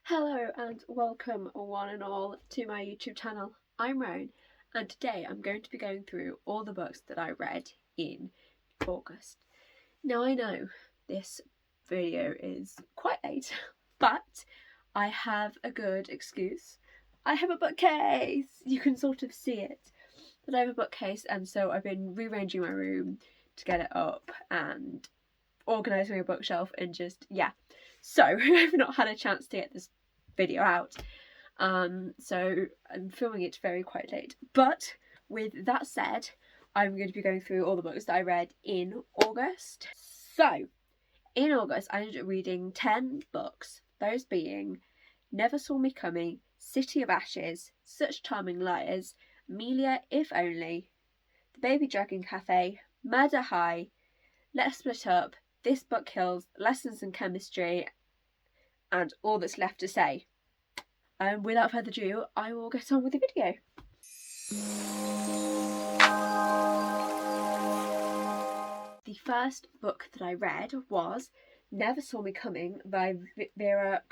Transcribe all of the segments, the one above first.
Hello and welcome one and all to my YouTube channel. I'm Roan and today I'm going to be going through all the books that I read in August. Now I know this video is quite late, but I have a good excuse. I have a bookcase! You can sort of see it. But I have a bookcase and so I've been rearranging my room to get it up and organising my bookshelf and just, yeah. So I've not had a chance to get this video out, so I'm filming it quite late. But with that said, I'm going to be going through all the books that I read in August. So in August I ended up reading 10 books, those being Never Saw Me Coming, City of Ashes, Such Charming Liars, Amelia, If Only, The Baby Dragon Cafe, Murder High, Let's Split Up, This Book Kills, Lessons in Chemistry, and All That's Left to Say. Without further ado, I will get on with the video. The first book that I read was Never Saw Me Coming by Vera.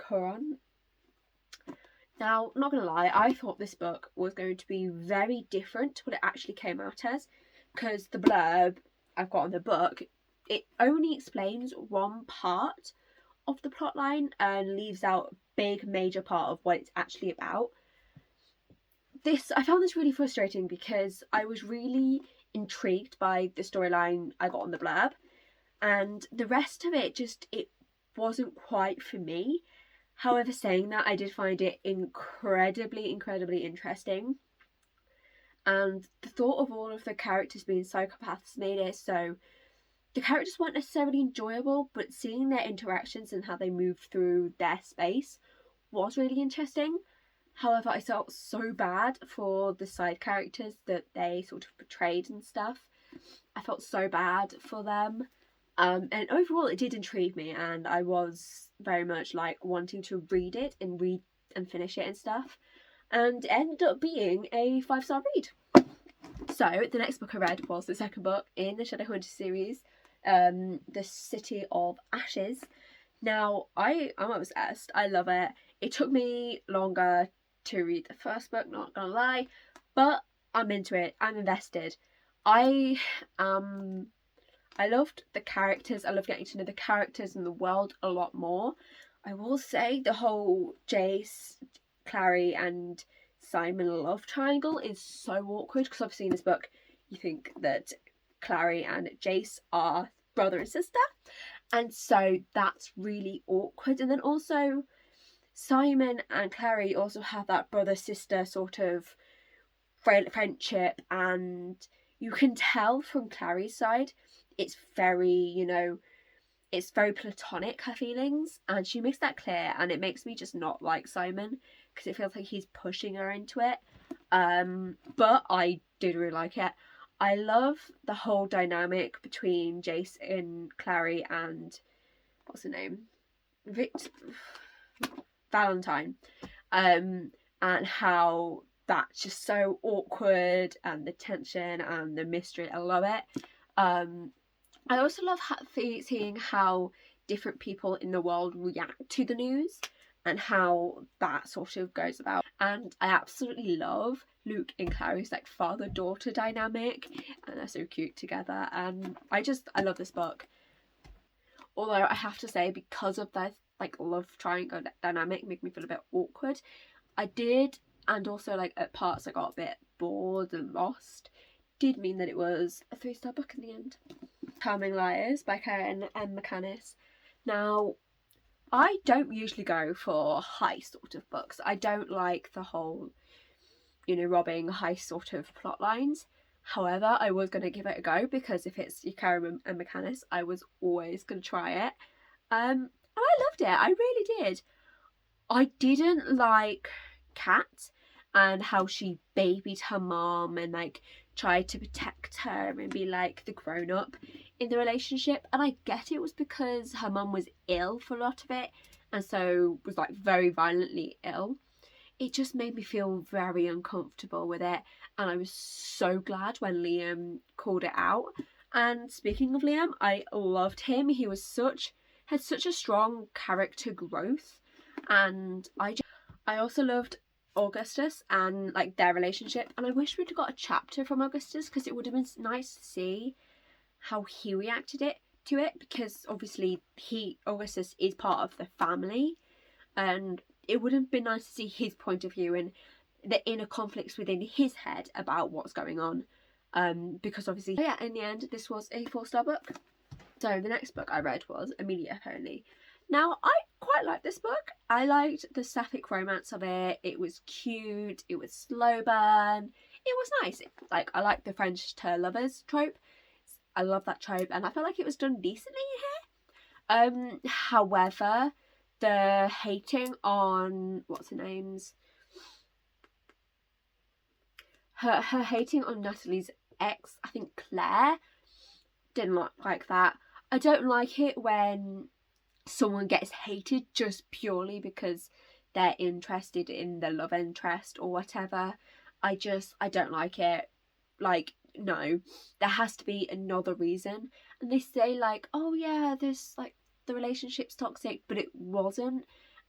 Now, not gonna lie, I thought this book was going to be very different to what it actually came out as, because the blurb I've got on the book, it only explains one part of the plotline and leaves out a big major part of what it's actually about. I found this really frustrating because I was really intrigued by the storyline I got on the blurb, and the rest of it it wasn't quite for me. However, saying that, I did find it incredibly interesting, and the thought of all of the characters being psychopaths made it so the characters weren't necessarily enjoyable, but seeing their interactions and how they moved through their space was really interesting. However, I felt so bad for the side characters that they sort of portrayed and stuff. I felt so bad for them. And overall it did intrigue me, and I was very much like wanting to read it and finish it and stuff. And it ended up being a 5-star read. So the next book I read was the second book in the Shadowhunter series, The City of Ashes. Now, I'm obsessed. I love it. It took me longer to read the first book, not gonna lie, but I'm into it. I'm invested. I loved the characters. I love getting to know the characters and the world a lot more. I will say the whole Jace, Clary and Simon love triangle is so awkward, because obviously in this book you think that Clary and Jace are brother and sister, and so that's really awkward. And then also Simon and Clary also have that brother-sister sort of friendship, and you can tell from Clary's side it's very, it's very platonic, her feelings, and she makes that clear, and it makes me just not like Simon because it feels like he's pushing her into it. But I did really like it. I love the whole dynamic between Jace and Clary and what's her name? Valentine. And how that's just so awkward, and the tension and the mystery. I love it. I also love seeing how different people in the world react to the news and how that sort of goes about. And I absolutely love Luke and Clary's like father-daughter dynamic, and they're so cute together, and I love this book. Although I have to say, because of that like love triangle dynamic make me feel a bit awkward, I did, and also like at parts I got a bit bored and lost, did mean that it was a 3-star book in the end. Charming Liars by Clare and McManus. Now, I don't usually go for heist sort of books. I don't like the whole, robbing heist sort of plot lines. However, I was going to give it a go, because if it's Clare and McManus, I was always going to try it. And I loved it. I really did. I didn't like Kat and how she babied her mom and like tried to protect her and be like the grown-up in the relationship, and I get it was because her mum was ill for a lot of it, and so was like very violently ill. It just made me feel very uncomfortable with it, and I was so glad when Liam called it out. And speaking of Liam, I loved him. He was had such a strong character growth, And I also loved Augustus and like their relationship, and I wish we'd got a chapter from Augustus, because it would have been nice to see how he reacted to it, because obviously Augustus is part of the family, and it would have been nice to see his point of view and the inner conflicts within his head about what's going on, because obviously, yeah, in the end this was a 4-star book. So the next book I read was Amelia, apparently. Now, I quite liked this book. I liked the sapphic romance of it. It was cute, it was slow burn, it was nice. Like, I like the French to lovers trope. I love that trope, and I felt like it was done decently here. However, the hating on what's her name's her hating on Natalie's ex, I think Clare, didn't like that. I don't like it when someone gets hated just purely because they're interested in the love interest or whatever. I don't like it. Like, no, there has to be another reason. And they say like, oh yeah, this like the relationship's toxic, but it wasn't,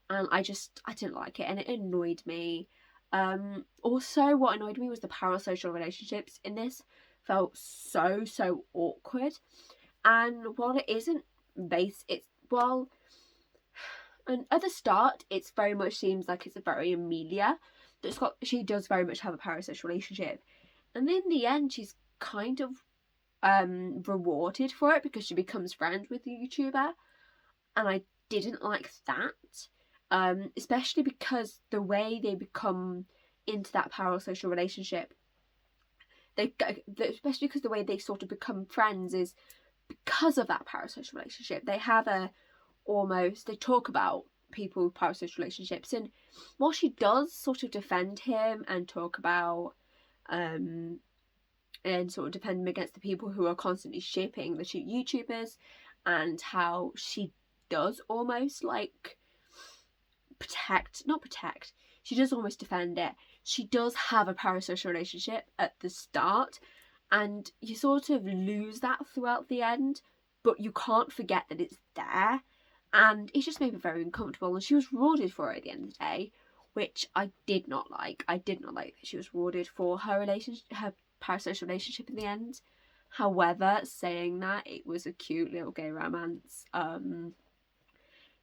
and I didn't like it, and it annoyed me. Also, what annoyed me was the parasocial relationships in this felt so awkward. And while it isn't and at the start it very much seems like it's a very Amelia, she does very much have a parasocial relationship, and in the end she's kind of rewarded for it because she becomes friends with the YouTuber, and I didn't like that, especially because the way they become into that parasocial relationship, especially because the way they sort of become friends is because of that parasocial relationship. They talk about people with parasocial relationships, and while she does sort of defend him and talk about and sort of defend him against the people who are constantly shipping the YouTubers, and how she does almost like she does almost defend it. She does have a parasocial relationship at the start, and you sort of lose that throughout the end, but you can't forget that it's there, and it just made me very uncomfortable, and she was rewarded for it at the end of the day, which I did not like. I did not like that she was rewarded for her parasocial relationship in the end. However, saying that, it was a cute little gay romance.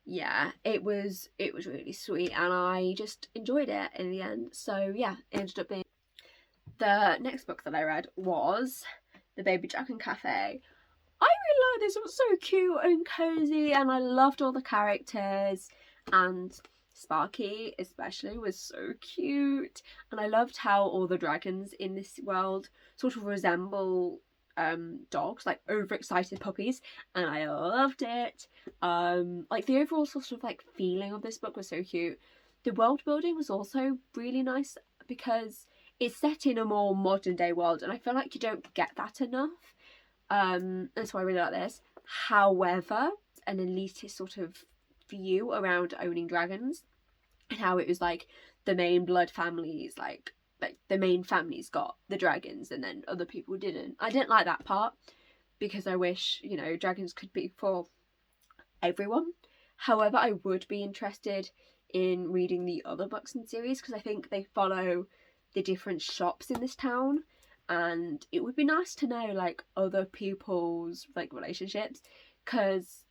Yeah, it was really sweet, and I just enjoyed it in the end. So yeah, it ended up being. The next book that I read was The Baby Dragon Cafe. I really liked this. It was so cute and cozy, and I loved all the characters, and Sparky especially was so cute, and I loved how all the dragons in this world sort of resemble dogs, like overexcited puppies, and I loved it. Like the overall sort of like feeling of this book was so cute. The world building was also really nice because it's set in a more modern day world, and I feel like you don't get that enough. And so I really like this. However, an elitist sort of view around owning dragons, and how it was like the main blood families, like the main families got the dragons and then other people didn't. I didn't like that part, because I wish, dragons could be for everyone. However, I would be interested in reading the other books in the series, because I think they follow the different shops in this town, and it would be nice to know like other people's like relationships, because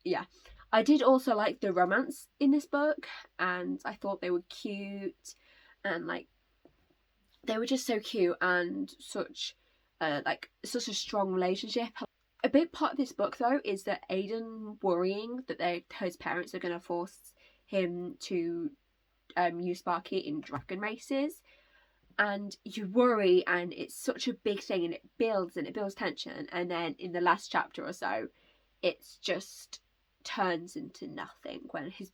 yeah, I did also like the romance in this book, and I thought they were cute, and like they were just so cute, and such a strong relationship. A big part of this book though is that Aiden worrying that his parents are going to force him to use Sparky in dragon races, and you worry, and it's such a big thing, and it builds tension, and then in the last chapter or so it's just turns into nothing when his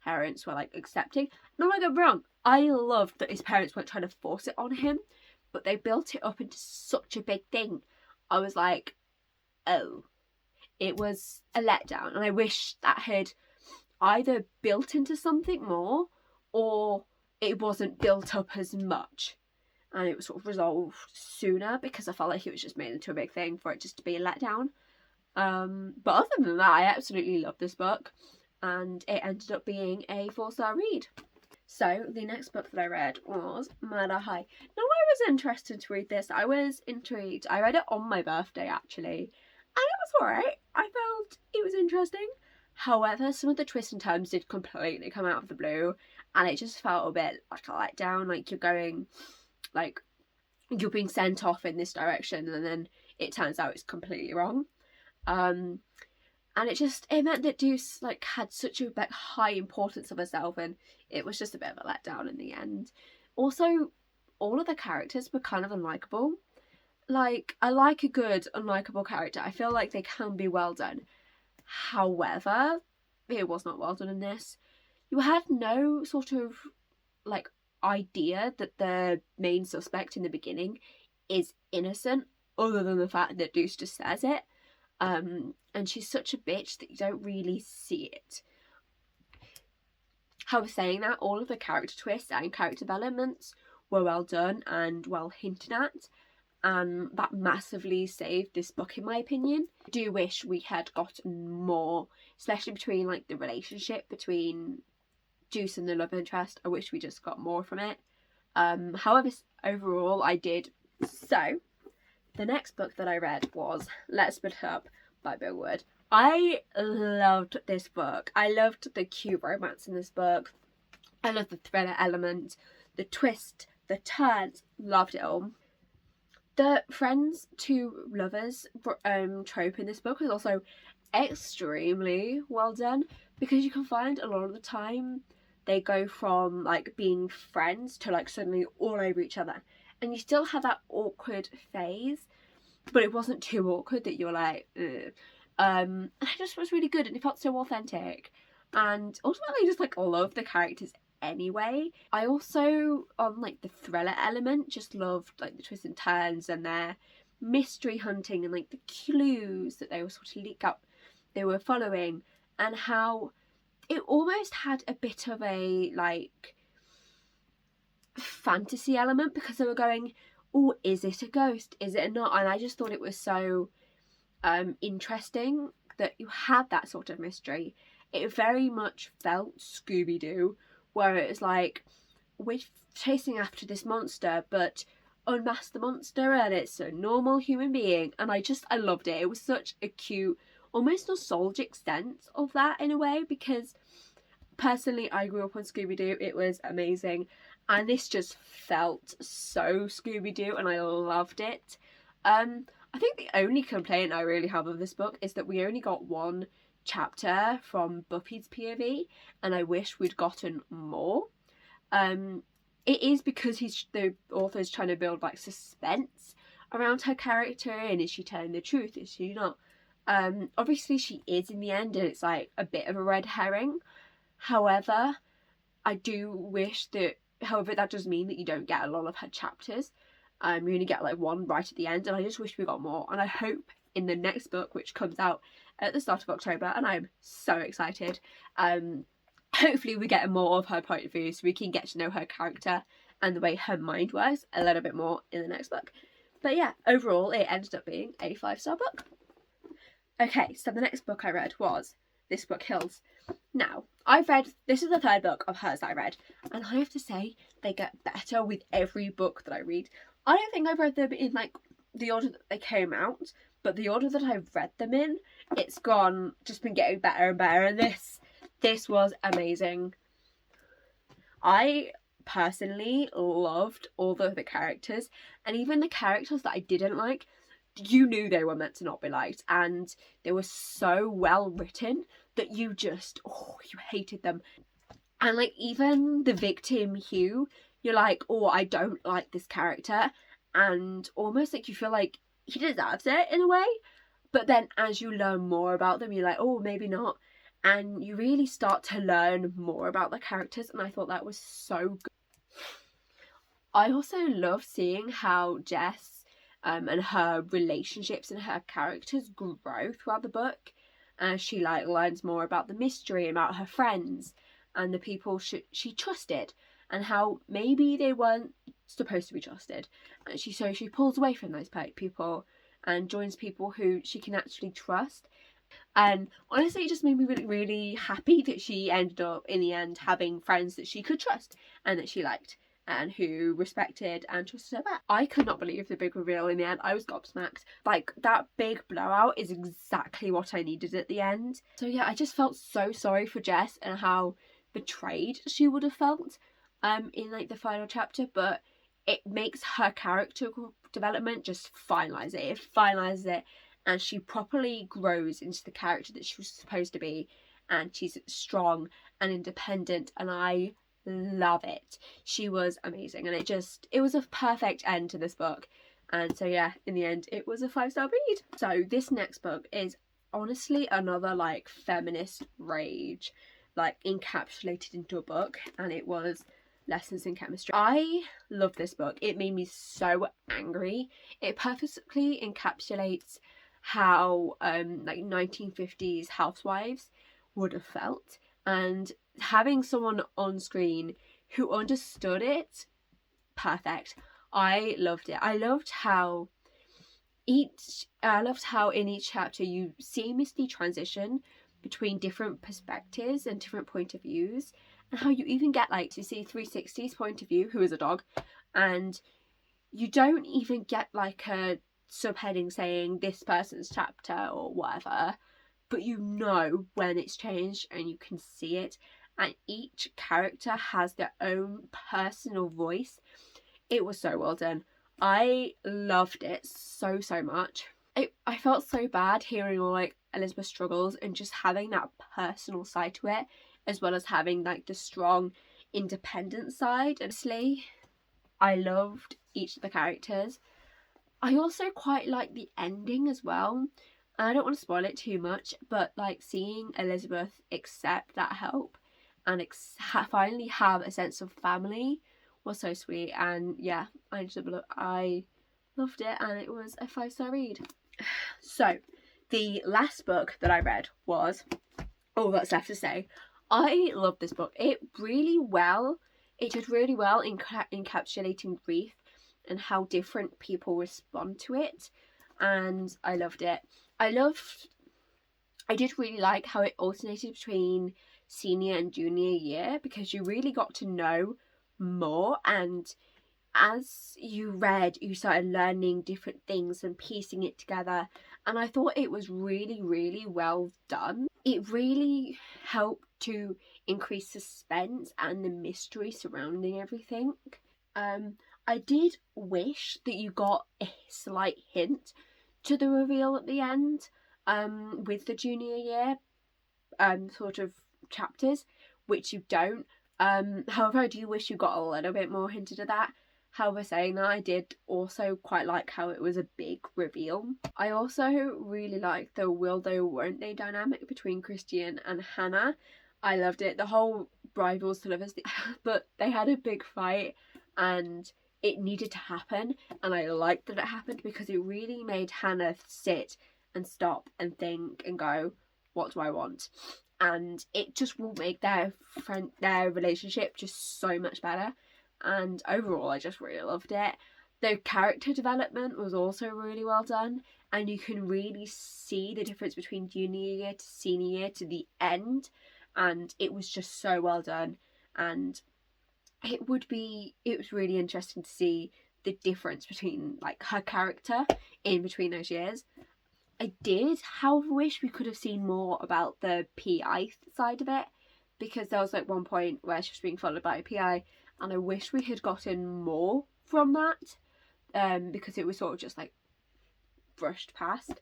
parents were like accepting. No, I get wrong, I loved that his parents weren't trying to force it on him, but they built it up into such a big thing. I was like, oh, it was a letdown, and I wish that had either built into something more, or it wasn't built up as much and it was sort of resolved sooner, because I felt like it was just made into a big thing for it just to be a letdown. But other than that, I absolutely love this book. and it ended up being a 4-star read. So the next book that I read was Murder High. Now, I was interested to read this. I was intrigued. I read it on my birthday, actually, and it was alright. I felt it was interesting. However, some of the twists and turns did completely come out of the blue, and it just felt a bit like a letdown. Like you're being sent off in this direction, and then it turns out it's completely wrong. And it meant that Deuce like had such a high importance of herself, and it was just a bit of a letdown in the end. Also, all of the characters were kind of unlikable. Like, I like a good unlikable character. I feel like they can be well done. However, it was not well done in this. You had no sort of like idea that the main suspect in the beginning is innocent, other than the fact that Deuce just says it. And she's such a bitch that you don't really see it. However, saying that, all of the character twists and character developments were well done and well hinted at, and that massively saved this book in my opinion. I do wish we had gotten more, especially between like the relationship between Deuce and the love interest. I wish we just got more from it. However, overall I did. So the next book that I read was Let's Split Up by Bill Wood. I loved this book. I loved the cute romance in this book. I loved the thriller element, the twist, the turns, loved it all. The friends to lovers trope in this book is also extremely well done, because you can find a lot of the time they go from like being friends to like suddenly all over each other, and you still have that awkward phase, but it wasn't too awkward that you're like ugh. And it just was really good, and it felt so authentic, and ultimately just like love the characters anyway. I also, on like the thriller element, just loved like the twists and turns and their mystery hunting and like the clues that they were sort of they were following, and how it almost had a bit of a like fantasy element, because they were going, oh, is it a ghost, is it not? And I just thought it was so interesting that you had that sort of mystery. It very much felt Scooby-Doo, where it was like, we're chasing after this monster, but unmask the monster and it's a normal human being. And I loved it. It was such a cute, almost nostalgic sense of that in a way, because personally I grew up on Scooby-Doo. It was amazing, and this just felt so Scooby-Doo, and I loved it. I think the only complaint I really have of this book is that we only got one chapter from Buffy's POV, and I wish we'd gotten more. It is because the author's trying to build like suspense around her character, and is she telling the truth, is she not? Obviously she is in the end, and it's like a bit of a red herring. However, I do wish that, however, that does mean that you don't get a lot of her chapters. You only get like one right at the end, and I just wish we got more. And I hope in the next book, which comes out at the start of October, and I'm so excited, hopefully we get more of her point of view, so we can get to know her character and the way her mind works a little bit more in the next book. But yeah, overall it ended up being a 5-star book. Okay, so the next book I read was This Book Kills. Now, this is the third book of hers that I read, and I have to say, they get better with every book that I read. I don't think I've read them in like the order that they came out, but the order that I've read them in, it's just been getting better and better, and this was amazing. I personally loved all the characters, and even the characters that I didn't like, you knew they were meant to not be liked, and they were so well written that you hated them. And like even the victim Hugh, you're like, oh, I don't like this character, and almost like you feel like he deserves it in a way. But then as you learn more about them, you're like, oh, maybe not. And you really start to learn more about the characters, and I thought that was so good. I also love seeing how Jess and her relationships and her characters grow throughout the book, as she like learns more about the mystery, about her friends and the people she trusted, and how maybe they weren't supposed to be trusted, and she pulls away from those people and joins people who she can actually trust. And honestly, it just made me really, really happy that she ended up in the end having friends that she could trust and that she liked and who respected and trusted her back. I could not believe the big reveal in the end. I was gobsmacked. Like, that big blowout is exactly what I needed at the end. So yeah, I just felt so sorry for Jess and how betrayed she would have felt in like the final chapter, but it makes her character development just finalize it. It finalizes it, and she properly grows into the character that she was supposed to be, and she's strong and independent, and I love it. She was amazing, and it was a perfect end to this book. And so yeah, in the end it was a 5-star read. So this next book is honestly another like feminist rage like encapsulated into a book, and it was Lessons in Chemistry. I love this book. It made me so angry. It perfectly encapsulates how like 1950s housewives would have felt, and having someone on screen who understood it, perfect. I loved it. I loved how in each chapter you seamlessly transition between different perspectives and different point of views, and how you even get like to see 360's point of view, who is a dog, and you don't even get like a subheading saying this person's chapter or whatever, but you know when it's changed and you can see it, and each character has their own personal voice. It was so well done. I loved it so much. I felt so bad hearing all like Elizabeth's struggles and just having that personal side to it, as well as having like the strong independent side. Honestly, I loved each of the characters. I also quite like the ending as well. And I don't want to spoil it too much, but like seeing Elizabeth accept that help and finally have a sense of family was so sweet. And yeah, I loved it, and it was a 5-star read. So the last book that I read was All That's Left to Say. I love this book. It did really well in encapsulating grief and how different people respond to it, and I loved it. I did really like how it alternated between senior and junior year, because you really got to know more, and as you read you started learning different things and piecing it together, and I thought it was really well done. It really helped to increase suspense and the mystery surrounding everything. I did wish that you got a slight hint to the reveal at the end with the junior year sort of chapters, which you don't. However, I do wish you got a little bit more hinted at that. However, saying that, I did also quite like how it was a big reveal. I also really liked the will they or won't they dynamic between Christian and Hannah. I loved it. The whole rivals to lovers, but they had a big fight and it needed to happen, and I liked that it happened because it really made Hannah sit and stop and think and go, what do I want? And it just will make their relationship just so much better. And overall, I just really loved it. The character development was also really well done, and you can really see the difference between junior year to senior year to the end, and it was just so well done. And it was really interesting to see the difference between like her character in between those years. I did, however, wish we could have seen more about the PI side of it, because there was like one point where she was being followed by a PI, and I wish we had gotten more from that, because it was sort of just like brushed past.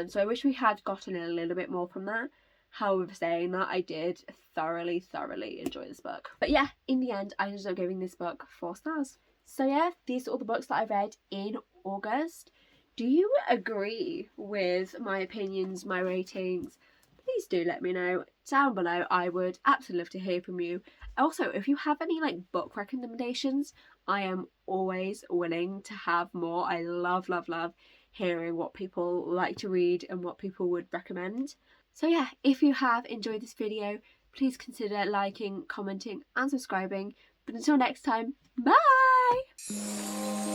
So I wish we had gotten a little bit more from that. However, saying that, I did thoroughly enjoy this book. But yeah, in the end, I ended up giving this book 4 stars. So yeah, these are all the books that I read in August. Do you agree with my opinions, my ratings? Please do let me know down below. I would absolutely love to hear from you. Also, if you have any like book recommendations, I am always willing to have more. I love hearing what people like to read and what people would recommend. So yeah, if you have enjoyed this video, please consider liking, commenting and subscribing. But until next time, bye!